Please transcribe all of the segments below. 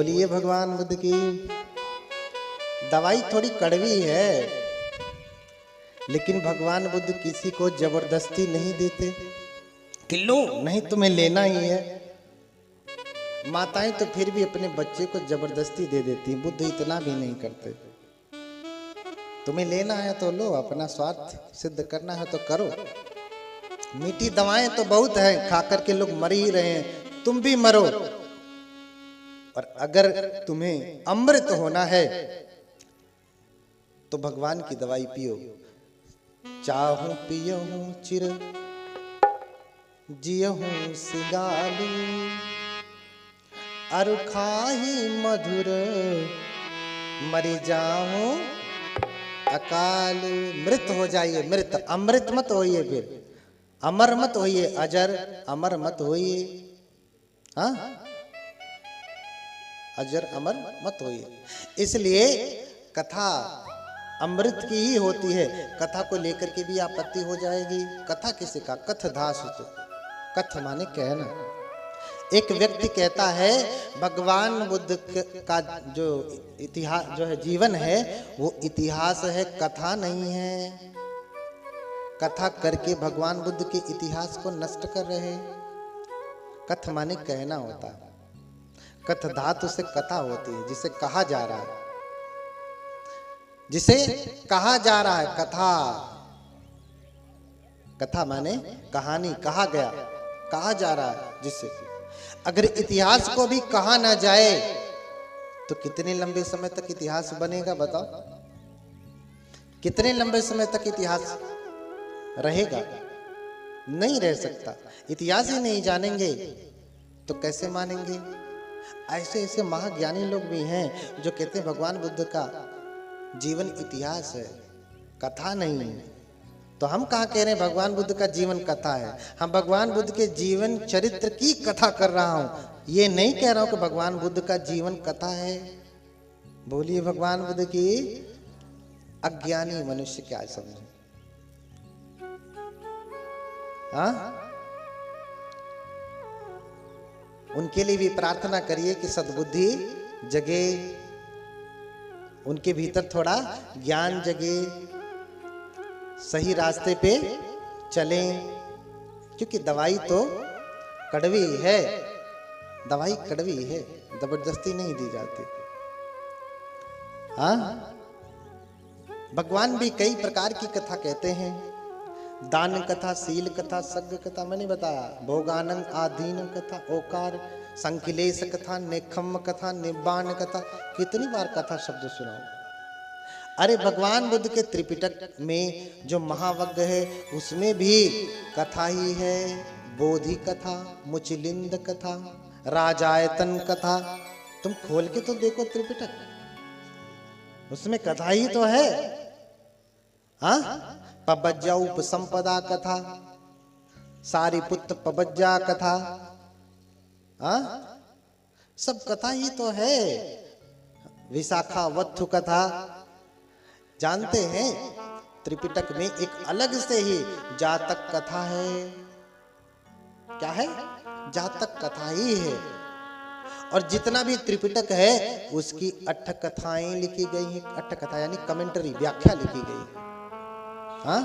बोलिए भगवान बुद्ध की। दवाई थोड़ी कड़वी है, लेकिन भगवान बुद्ध किसी को जबरदस्ती नहीं देते कि लो नहीं तुम्हें लेना ही है। माताएं तो फिर भी अपने बच्चे को जबरदस्ती दे देती हैं, बुद्ध इतना भी नहीं करते। तुम्हें लेना है तो लो, अपना स्वार्थ सिद्ध करना है तो करो। मीठी दवाएं तो बहुत हैं, खा करके लोग मर ही रहे हैं, तुम भी मरो। और अगर तुम्हें अमृत होना है तो भगवान की दवाई पियो। चाहूं पियहूं चिर जियहूं सिगालू, अरु खाही मधुर मरी जाऊं अकाल। मृत हो जाइए, मृत, अमृत मत होइए, फिर अमर मत होइए, अजर अमर मत होइए। हाँ, अजर अमर मत होइए। इसलिए कथा अमृत की ही होती है। कथा को लेकर के भी आपत्ति हो जाएगी। कथा किसे का? कथ दास। कथ माने कहना। एक व्यक्ति कहता है भगवान बुद्ध का जो इतिहास जो है, जीवन है, वो इतिहास है, कथा नहीं है। कथा करके भगवान बुद्ध के इतिहास को नष्ट कर रहे हैं। कथ माने कहना होता है। कथ धातु से कथा होती है, जिसे कहा जा रहा है, जिसे कहा जा रहा है। कथा, कथा माने कहानी, कहा गया, कहा जा रहा है जिससे। अगर इतिहास को भी कहा ना जाए तो कितने लंबे समय तक इतिहास बनेगा बताओ? कितने लंबे समय तक इतिहास रहेगा? नहीं रह सकता। इतिहास ही नहीं जानेंगे तो कैसे मानेंगे? ऐसे ऐसे महाज्ञानी लोग भी हैं जो कहते हैं भगवान बुद्ध का जीवन इतिहास है, कथा नहीं है। तो हम कहाँ कह रहे हैं भगवान बुद्ध का जीवन कथा है? हम भगवान बुद्ध के जीवन चरित्र की कथा कर रहा हूं, ये नहीं कह रहा हूं कि भगवान बुद्ध का जीवन कथा है। बोलिए भगवान बुद्ध की। अज्ञानी मनुष्य क्या समझे? हाँ, उनके लिए भी प्रार्थना करिए कि सद्बुद्धि जगे, उनके भीतर थोड़ा ज्ञान जगे, सही रास्ते पे चलें। क्योंकि दवाई तो कड़वी है, दवाई कड़वी है, जबरदस्ती नहीं दी जाती। हाँ, भगवान भी कई प्रकार की कथा कहते हैं। दान कथा, शील कथा, सग्ग कथा, मैंने बताया, भोगानंद आधीन कथा, ओकार, संकिलेश कथा, नेखम्म कथा, निब्बाण कथा। कितनी बार कथा शब्द सुनाओ? अरे भगवान बुद्ध के त्रिपिटक में जो महावग्ग है उसमें भी कथा ही है। बोधि कथा, मुचलिंद कथा, राजायतन कथा। तुम खोल के तो देखो त्रिपिटक, उसमें कथा ही तो है। हाँ, पबज्जा उपसंपदा कथा, सारिपुत्र पबज्जा कथा, हाँ, सब कथा ही तो है। विशाखावत्थु कथा। जानते हैं त्रिपिटक में एक अलग से ही जातक कथा है। क्या है? जातक कथा ही है। और जितना भी त्रिपिटक है उसकी अट्ठ कथाएं लिखी गई हैं। अट्ठ कथा यानी कमेंटरी, व्याख्या लिखी गई। हाँ,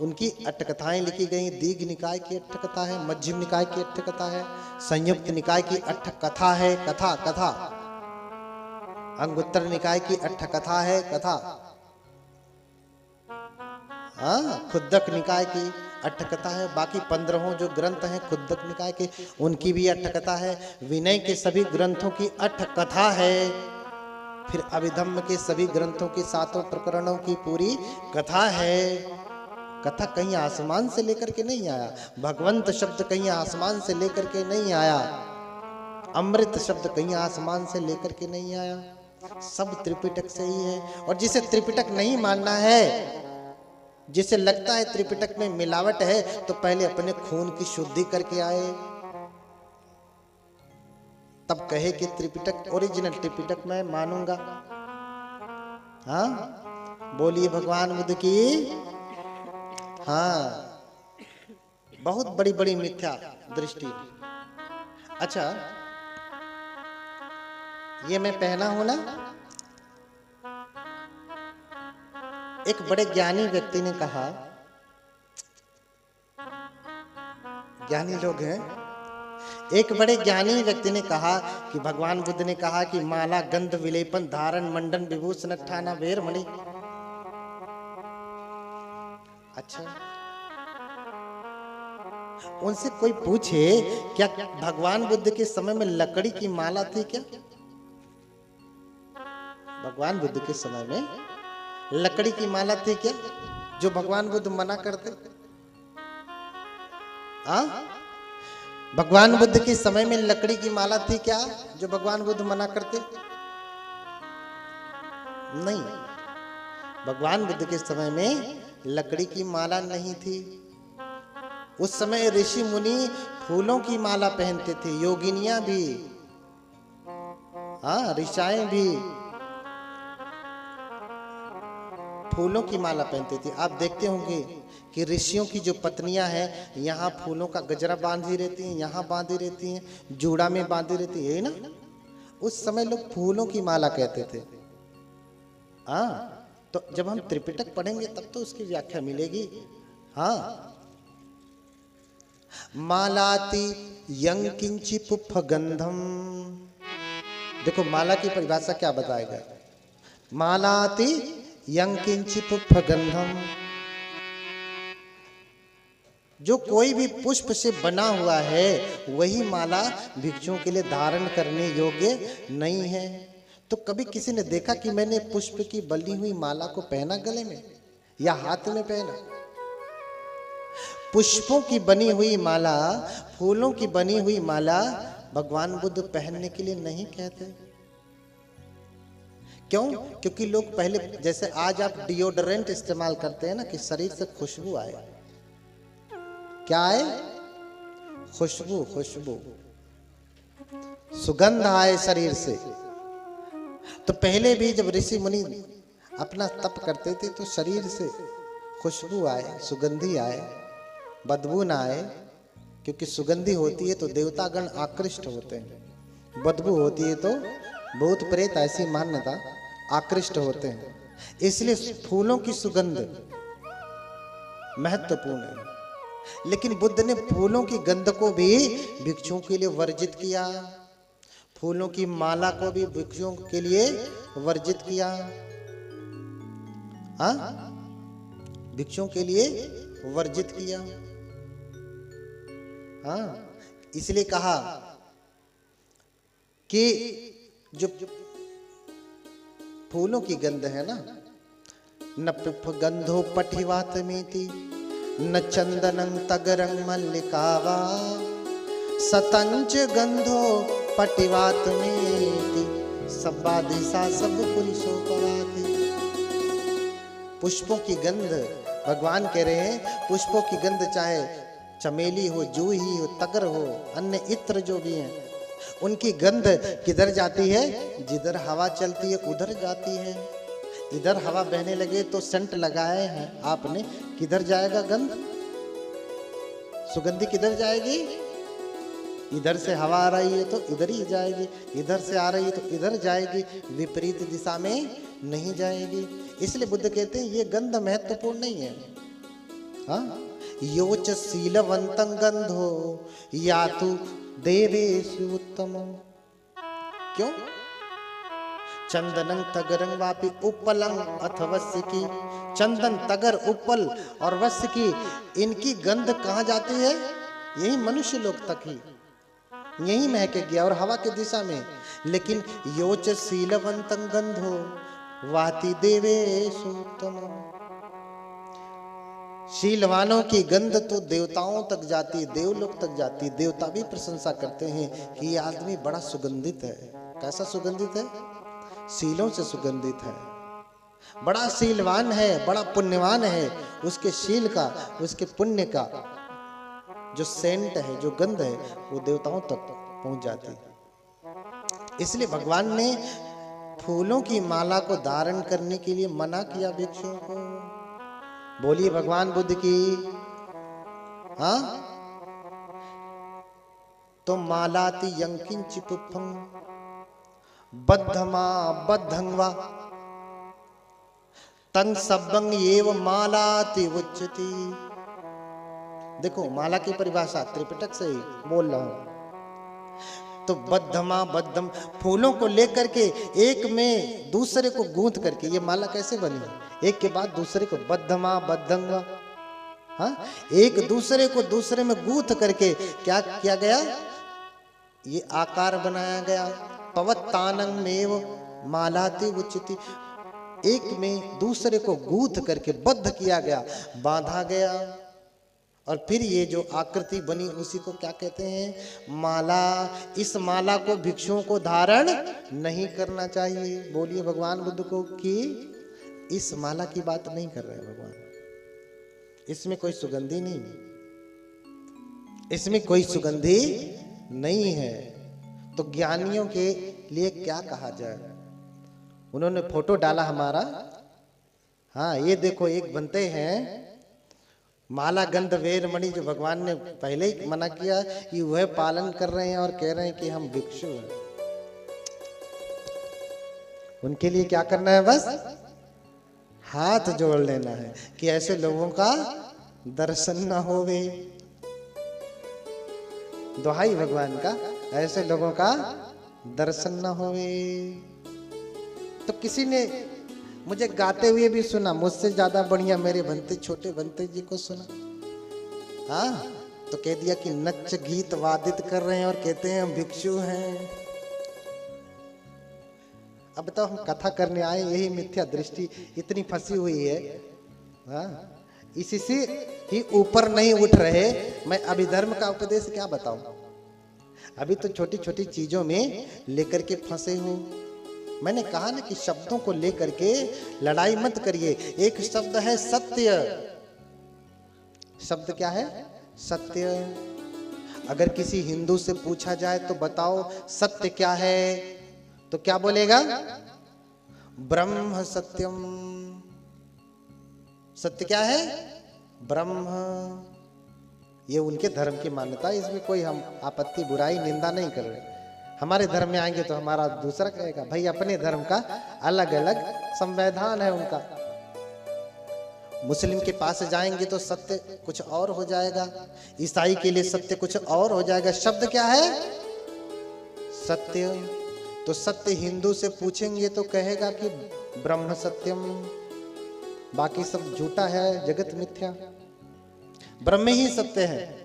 उनकी अट्ठ कथाएं लिखी गई। दीघ निकाय की अट्ठ कथा है, मध्यम निकाय की अट्ठ कथा है, संयुक्त निकाय की अट्ठ कथा है। कथा कथा। अंगुत्तर निकाय की अट्ठ कथा है, कथा। हाँ, खुद्दक निकाय की अट्ठ कथा है। बाकी 15 जो ग्रंथ हैं खुद्दक निकाय के, उनकी भी अट्ठ कथा है। विनय के सभी ग्रंथों की अट्ठ कथा है। फिर अभिधम्म के सभी ग्रंथों के 7 प्रकरणों की पूरी कथा है। कथा कहीं आसमान से लेकर के नहीं आया। भगवंत शब्द कहीं आसमान से लेकर के नहीं आया। अमृत शब्द कहीं आसमान से लेकर के नहीं आया। सब त्रिपिटक से ही है। और जिसे त्रिपिटक नहीं मानना है, जिसे लगता है त्रिपिटक में मिलावट है, तो पहले अपने खून की शुद्धि करके आए, तब कहे कि त्रिपिटक ओरिजिनल त्रिपिटक मैं मानूंगा। हाँ, बोलिए भगवान बुद्ध की। हाँ, बहुत बड़ी बड़ी मिथ्या दृष्टि। अच्छा, ये मैं पहना हूं ना, एक बड़े ज्ञानी व्यक्ति ने कहा, ज्ञानी लोग हैं, एक बड़े ज्ञानी व्यक्ति ने कहा कि भगवान बुद्ध ने कहा कि माला गंध विलेपन धारण मंडन विभूषण ठाना वेर मणि। अच्छा, उनसे कोई पूछे क्या भगवान बुद्ध के समय में लकड़ी की माला थी क्या? भगवान बुद्ध के समय में लकड़ी की माला थी क्या जो भगवान बुद्ध मना करते? भगवान बुद्ध के समय में लकड़ी की माला थी क्या जो भगवान बुद्ध मना करते? नहीं, भगवान बुद्ध के समय में लकड़ी की माला नहीं थी। उस समय ऋषि मुनि फूलों की माला पहनते थे, योगिनियां भी, ऋषाएं भी फूलों की माला पहनती थी। आप देखते होंगे कि ऋषियों की जो पत्नियां हैं यहाँ फूलों का गजरा बांधी रहती हैं, यहाँ बांधी रहती हैं, जूड़ा में बांधी रहती है ना। उस समय लोग फूलों की माला कहते थे। तो जब हम त्रिपिटक पढ़ेंगे तब तो उसकी व्याख्या मिलेगी। मालाति यं किंचि पुप्फ गंधम। देखो माला की परिभाषा क्या बताएगा। मालाति यं किंचि पुप्फ गंधम, जो कोई भी पुष्प से बना हुआ है वही माला भिक्षुओं के लिए धारण करने योग्य नहीं है। तो कभी किसी ने देखा कि मैंने पुष्प की बनी हुई माला को पहना गले में या हाथ में पहना? पुष्पों की बनी हुई माला, फूलों की बनी हुई माला भगवान बुद्ध पहनने के लिए नहीं कहते। क्यों? क्योंकि लोग पहले, जैसे आज आप डिओड्रेंट इस्तेमाल करते हैं ना कि शरीर से खुशबू आए। क्या आए? खुशबू, खुशबू, सुगंध आए शरीर से। तो पहले भी जब ऋषि मुनि अपना तप करते थे तो शरीर से खुशबू आए, सुगंधी आए, बदबू ना आए। क्योंकि सुगंधी होती है तो देवतागण आकृष्ट होते हैं, बदबू होती है तो भूत प्रेत, ऐसी मान्यता, आकृष्ट होते हैं। इसलिए फूलों की सुगंध महत्वपूर्ण है। लेकिन बुद्ध ने फूलों की गंध को भी भिक्षुओं के लिए वर्जित किया, फूलों की माला को भी भिक्षुओं के लिए वर्जित किया। भिक्षुओं के लिए वर्जित किया। इसलिए कहा कि जो फूलों की गंध है ना, न पिप्प गंधो पठिवात मेति, न चंदनं तगरं मल्लिकावा, सतंच गंधो पटिवात मेति, सब्बा दिशा सब पुरुषों पवाति। पुष्पों की गंध, भगवान कह रहे हैं पुष्पों की गंध चाहे चमेली हो, जूही हो, तगर हो, अन्य इत्र जो भी हैं, उनकी गंध किधर जाती है? जिधर हवा चलती है उधर जाती है। इधर हवा बहने लगे तो सेंट लगाए हैं आपने, किधर जाएगा गंध? सुगंधी किधर जाएगी? इधर से हवा आ रही है तो इधर ही जाएगी, इधर से आ रही है तो इधर जाएगी, विपरीत दिशा में नहीं जाएगी। इसलिए बुद्ध कहते हैं ये गंध महत्वपूर्ण नहीं है। योच शीलवंतं गंधो यातु देवेषु उत्तमम्। क्यों? चंदनं तगरं वापि उपलं अथ वस्य की। चंदन, तगर, उपल और वस्य की, इनकी गंध कहाँ जाती है? यही मनुष्य लोग तक ही, यही महके गया और हवा की दिशा में। लेकिन योच शीलवंतं गंधो वाति देवेषु उत्तमम्। शीलवानों की गंध तो देवताओं तक जाती, देवलोक तक जाती। देवता भी प्रशंसा करते हैं कि ये आदमी बड़ा सुगंधित है। कैसा सुगंधित है? शीलों से सुगंधित है, बड़ा शीलवान है, बड़ा पुण्यवान है। उसके शील का, उसके पुण्य का जो सेंट है, जो गंध है, वो देवताओं तक पहुंच जाती है। इसलिए भगवान ने फूलों की माला को धारण करने के लिए मना किया भिक्षुओं को। बोलिए भगवान बुद्ध की। तो मालाति यं किंचि पुप्फं, बद्धमा बद्धंगवा तंग सबंग एव मालाति उच्यति। देखो माला की परिभाषा त्रिपिटक से ही बोल रहा हूं। तो बद्धमा बद्धम, फूलों को लेकर के एक में दूसरे को गूंथ करके ये माला कैसे बनी, एक के बाद दूसरे को बद्धमा बद्धंगा, हाँ, एक दूसरे को दूसरे में गूंथ करके क्या किया गया, ये आकार बनाया गया। पवत्तानंग मेव मालाति उच्यति, एक में दूसरे को गूंथ करके बद्ध किया गया, बांधा गया, और फिर ये जो आकृति बनी उसी को क्या कहते हैं, माला। इस माला को भिक्षुओं को धारण नहीं करना चाहिए। बोलिए भगवान बुद्ध को कि इस माला की बात नहीं कर रहे भगवान, इसमें कोई सुगंधी नहीं है, इसमें कोई सुगंधी नहीं है। तो ज्ञानियों के लिए क्या कहा जाए। उन्होंने फोटो डाला हमारा, हाँ ये देखो एक बनते हैं माला गंध वेर मणि, जो भगवान ने पहले ही मना किया कि वह पालन कर रहे हैं और कह रहे हैं कि हम भिक्षु हैं। उनके लिए क्या करना है, बस हाथ जोड़ लेना है कि ऐसे लोगों का दर्शन ना होवे। दुहाई भगवान का, ऐसे लोगों का दर्शन ना होवे। तो किसी ने मुझे गाते हुए भी सुना, मुझसे ज्यादा बढ़िया मेरे बनते छोटे बनते जी को सुना, हाँ, तो कह दिया कि नच गीत वादित कर रहे हैं और कहते हैं हम भिक्षु हैं। अब बताओ हम कथा करने आए, यही मिथ्या दृष्टि इतनी फंसी हुई है, हाँ, इसी से ही ऊपर नहीं उठ रहे। मैं अभिधर्म का उपदेश क्या बताऊं, अभी तो छोटी छोटी चीजों में लेकर के फंसे हूं। मैंने कहा ना कि शब्दों को लेकर के लड़ाई मत करिए। एक शब्द है सत्य, शब्द क्या है, सत्य। अगर किसी हिंदू से पूछा जाए तो बताओ सत्य क्या है, तो क्या बोलेगा, ब्रह्म सत्यम। सत्य क्या है, ब्रह्म। ये उनके धर्म की मान्यता, इसमें कोई हम आपत्ति बुराई निंदा नहीं कर रहे। हमारे धर्म में आएंगे तो हमारा दूसरा कहेगा, भाई अपने धर्म का अलग अलग संविधान है उनका। मुस्लिम के पास जाएंगे तो सत्य कुछ और हो जाएगा, ईसाई के लिए सत्य कुछ और हो जाएगा। शब्द क्या है, सत्य। तो सत्य हिंदू से पूछेंगे तो कहेगा कि ब्रह्म सत्यम, बाकी सब झूठा है, जगत मिथ्या, ब्रह्म ही सत्य है।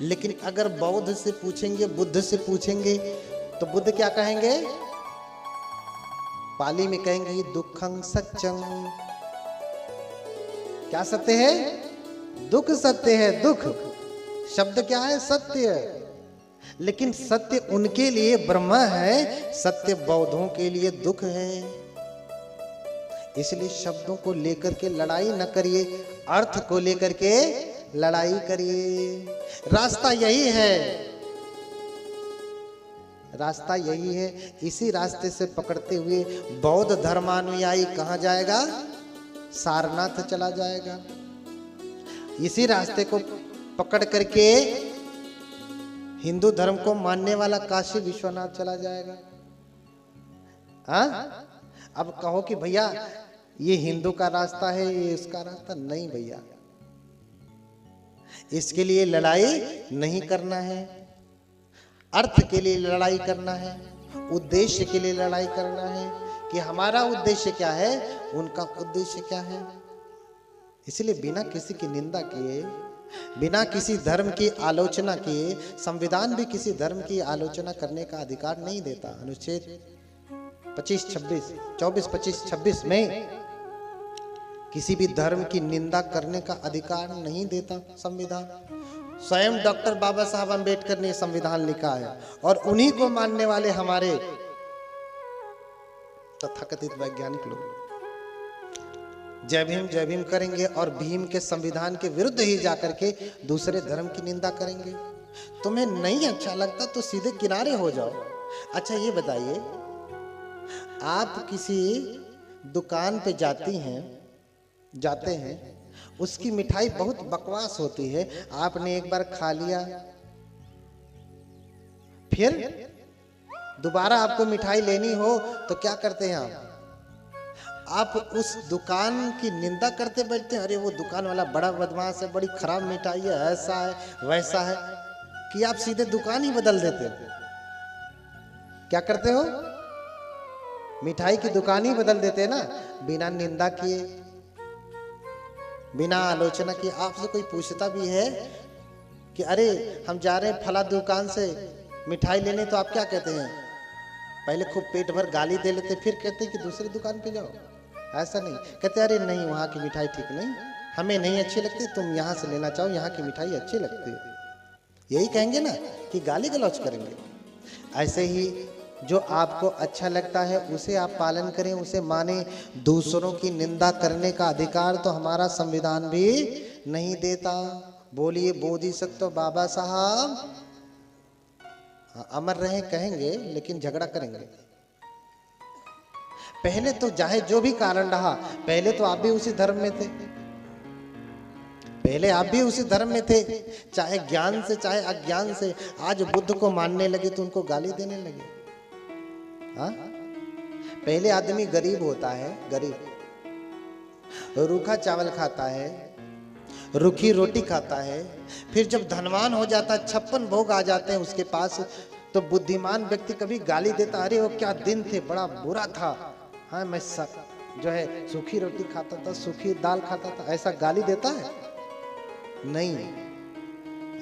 लेकिन अगर बौद्ध से पूछेंगे, बुद्ध से पूछेंगे तो बुद्ध क्या कहेंगे, पाली में कहेंगे दुखं सत्यम। क्या सत्य है, दुख सत्य है, दुख शब्द क्या है, सत्य। लेकिन सत्य उनके लिए ब्रह्म है, सत्य बौद्धों के लिए दुख है। इसलिए शब्दों को लेकर के लड़ाई न करिए, अर्थ को लेकर के लड़ाई करिए। रास्ता यही है, रास्ता यही है। इसी रास्ते से पकड़ते हुए बौद्ध धर्मानुयायी कहां जाएगा, सारनाथ चला जाएगा। इसी रास्ते को पकड़ करके हिंदू धर्म को मानने वाला काशी विश्वनाथ चला जाएगा। हाँ, अब कहो कि भैया ये हिंदू का रास्ता है, ये इसका रास्ता नहीं, भैया इसके लिए लड़ाई नहीं करना है। अर्थ के लिए लड़ाई करना है, उद्देश्य के लिए लड़ाई करना है कि हमारा उद्देश्य क्या है, उनका उद्देश्य क्या है। इसलिए बिना किसी की निंदा किए, बिना किसी धर्म की आलोचना किए, संविधान भी किसी धर्म की आलोचना करने का अधिकार नहीं देता। अनुच्छेद 24, 25, 26 में किसी भी धर्म की निंदा करने का अधिकार नहीं देता संविधान। स्वयं डॉक्टर बाबा साहब अम्बेडकर ने संविधान लिखा है, और उन्हीं को मानने वाले हमारे तथाकथित वैज्ञानिक लोग जय भीम करेंगे और भीम के संविधान के विरुद्ध ही जाकर के दूसरे धर्म की निंदा करेंगे। तुम्हें नहीं अच्छा लगता तो सीधे किनारे हो जाओ। अच्छा ये बताइए, आप किसी दुकान पे जाते हैं, उसकी मिठाई बहुत बकवास होती है, आपने एक बार खा लिया, फिर दोबारा आपको मिठाई लेनी हो तो क्या करते हैं आप उस दुकान की निंदा करते बैठते हैं, अरे वो दुकान वाला बड़ा बदमाश है, बड़ी खराब मिठाई है, ऐसा है वैसा है, कि आप सीधे दुकान ही बदल देते हो? क्या करते हो? मिठाई की दुकान ही बदल देते हैं ना, बिना निंदा किए, बिना आलोचना किए। आपसे कोई पूछता भी है कि अरे हम जा रहे हैं फला दुकान से मिठाई लेने, तो आप क्या कहते हैं? पहले खूब पेट भर गाली दे लेते, फिर कहते हैं कि दूसरी दुकान पे जाओ। ऐसा नहीं, कहते अरे नहीं वहाँ की मिठाई ठीक नहीं, हमें नहीं अच्छी लगती, तुम यहाँ से लेना चाहो, यहाँ की मिठाई अच्छी लगती है। यही कहेंगे ना कि गाली गलौज करेंगे। ऐसे ही जो आपको अच्छा लगता है उसे आप पालन करें, उसे माने। दूसरों की निंदा करने का अधिकार तो हमारा संविधान भी नहीं देता। बोलिए बोधिसत्व बाबा साहब। अमर रहे कहेंगे, लेकिन झगड़ा करेंगे। पहले तो चाहे जो भी कारण रहा, पहले तो आप भी उसी धर्म में थे, पहले आप भी उसी धर्म में थे, चाहे ज्ञान से चाहे अज्ञान से। आज बुद्ध को मानने लगे तो उनको गाली देने लगे। हाँ, पहले आदमी गरीब होता है, गरीब रूखा चावल खाता है, रूखी रोटी खाता है, फिर जब धनवान हो जाता है, 56 भोग आ जाते हैं उसके पास, तो बुद्धिमान व्यक्ति कभी गाली देता, अरे वो क्या दिन थे, बड़ा बुरा था, हाँ मैं जो है सूखी रोटी खाता था, सूखी दाल खाता था, ऐसा गाली देता है? नहीं,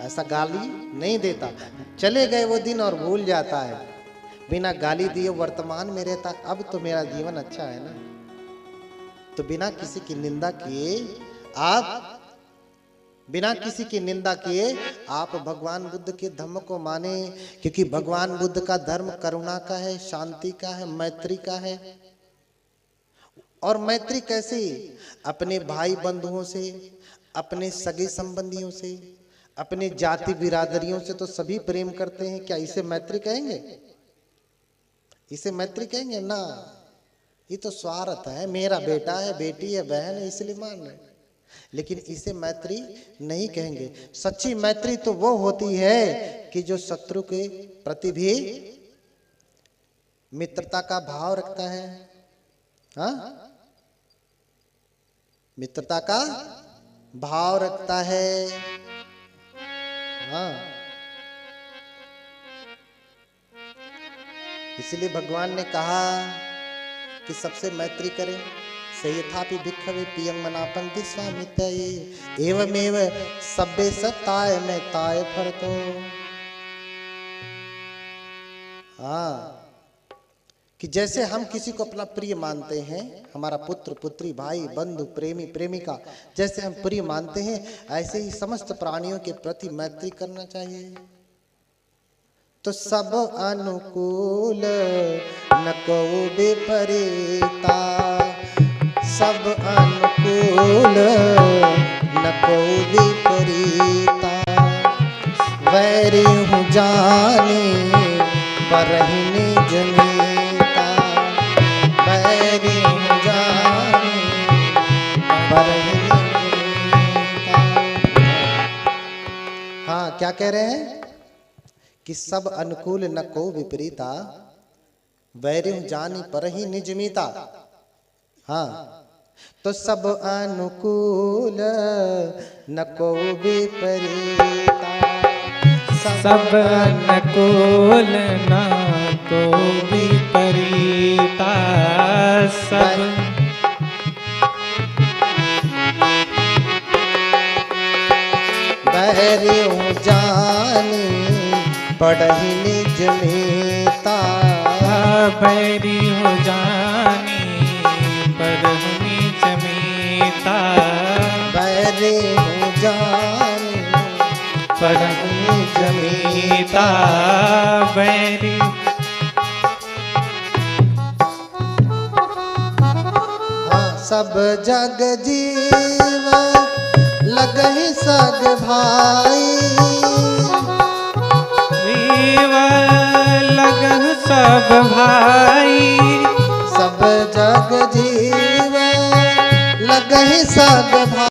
ऐसा गाली नहीं देता। चले गए वो दिन और भूल जाता है, बिना गाली दिए वर्तमान में रहता। अब तो मेरा जीवन अच्छा है ना। तो बिना किसी की निंदा किए आप, बिना किसी की निंदा किए आप भगवान बुद्ध के धर्म को माने, क्योंकि भगवान बुद्ध का धर्म करुणा का है, शांति का है, मैत्री का है। और मैत्री कैसी? अपने भाई बंधुओं से, अपने सगे संबंधियों से, अपने जाति बिरादरियों से तो सभी प्रेम करते हैं। क्या इसे मैत्री कहेंगे? इसे मैत्री कहेंगे ना। ये तो स्वार्थ है, मेरा बेटा है, बेटी है, बहन है, इसलिए मान रहे, लेकिन इसे मैत्री नहीं कहेंगे। सच्ची मैत्री तो वो होती है कि जो शत्रु के प्रति भी मित्रता का भाव रखता है। हाँ, मित्रता का भाव रखता है। हाँ, इसलिए भगवान ने कहा कि सबसे मैत्री करें। सयथापि भिक्खवे पियं मनापन्ति स्वामित्य एवमेव सब्बे सत्ताय में ताय फरतो। हाँ, कि जैसे हम किसी को अपना प्रिय मानते हैं, हमारा पुत्र पुत्री भाई बंधु प्रेमी प्रेमिका जैसे हम प्रिय मानते हैं, ऐसे ही समस्त प्राणियों के प्रति मैत्री करना चाहिए। तो सब अनुकूल न को विपरीता, सब अनुकूल न को विपरीता, वैरी हूँ जाने बरहि निज मीता, वैरी हूँ जाने बरहि निज मीता। हाँ, क्या कह रहे हैं कि सब अनुकूल न को विपरीता, वैरी जानी पर ही निज मीता। हाँ, तो सब अनुकूल न को विपरीता, सब अनुकूल न को विपरीता, सब बैरी जानी पढ़ी निज मीता, बैरी हो जानी पढ़ि निज मीता, बैरी जानी पढ़ि निज मीता, बैरी। हाँ, सब जग जीव लगहि सग भाई, लगन सब भाई, सब जग जीव लगहि सग भाई।